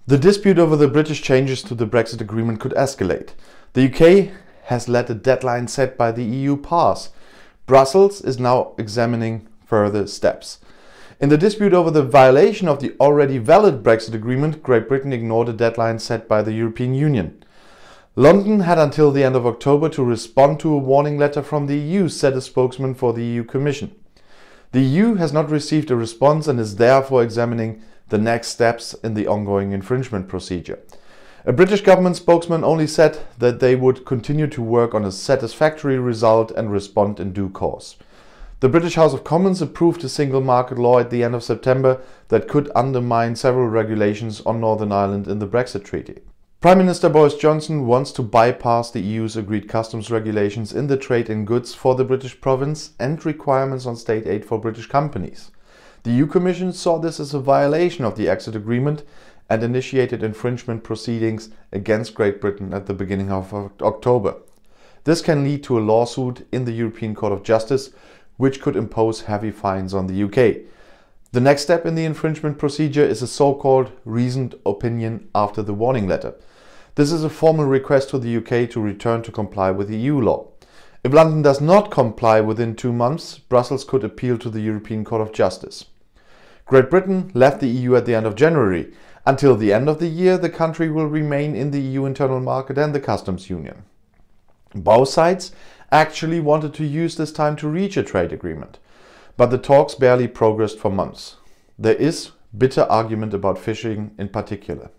The dispute over the British changes to the Brexit agreement could escalate. The UK has let a deadline set by the EU pass. Brussels is now examining further steps. In the dispute over the violation of the already valid Brexit agreement, Great Britain ignored a deadline set by the European Union. London had until the end of October to respond to a warning letter from the EU, said a spokesman for the EU Commission. The EU has not received a response and is therefore examining the next steps in the ongoing infringement procedure. A British government spokesman only said that they would continue to work on a satisfactory result and respond in due course. The British House of Commons approved a single market law at the end of September that could undermine several regulations on Northern Ireland in the Brexit Treaty. Prime Minister Boris Johnson wants to bypass the EU's agreed customs regulations in the trade in goods for the British province and requirements on state aid for British companies. The EU Commission saw this as a violation of the exit agreement and initiated infringement proceedings against Great Britain at the beginning of October. This can lead to a lawsuit in the European Court of Justice, which could impose heavy fines on the UK. The next step in the infringement procedure is a so-called reasoned opinion after the warning letter. This is a formal request to the UK to return to comply with EU law. If London does not comply within 2 months, Brussels could appeal to the European Court of Justice. Great Britain left the EU at the end of January. Until the end of the year, the country will remain in the EU internal market and the customs union. Both sides actually wanted to use this time to reach a trade agreement, but the talks barely progressed for months. There is bitter argument about fishing in particular.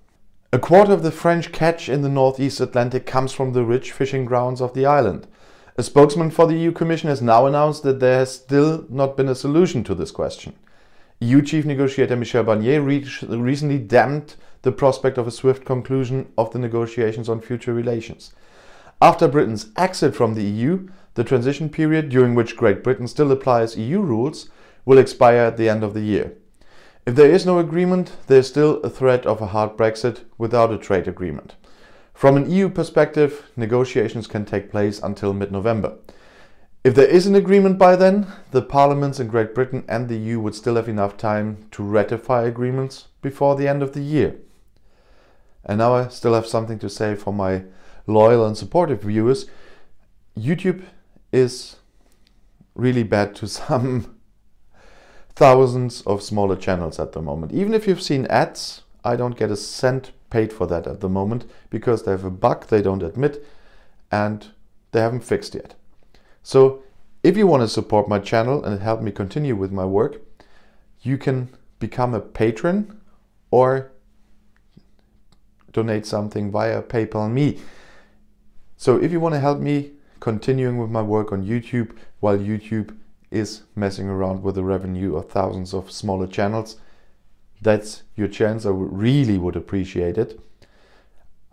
A quarter of the French catch in the northeast Atlantic comes from the rich fishing grounds of the island. A spokesman for the EU Commission has now announced that there has still not been a solution to this question. EU Chief Negotiator Michel Barnier recently damned the prospect of a swift conclusion of the negotiations on future relations. After Britain's exit from the EU, the transition period, during which Great Britain still applies EU rules, will expire at the end of the year. If there is no agreement, there is still a threat of a hard Brexit without a trade agreement. From an EU perspective, negotiations can take place until mid-November. If there is an agreement by then, the parliaments in Great Britain and the EU would still have enough time to ratify agreements before the end of the year. And now I still have something to say for my loyal and supportive viewers. YouTube is really bad to some thousands of smaller channels at the moment. Even if you've seen ads, I don't get a cent paid for that at the moment because they have a bug they don't admit and they haven't fixed yet. So if you want to support my channel and help me continue with my work, you can become a patron or donate something via PayPal Me. So if you want to help me continuing with my work on YouTube while YouTube is messing around with the revenue of thousands of smaller channels, that's your chance. I really would appreciate it.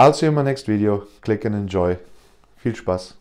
I'll see you in my next video. Click and enjoy. Viel Spaß.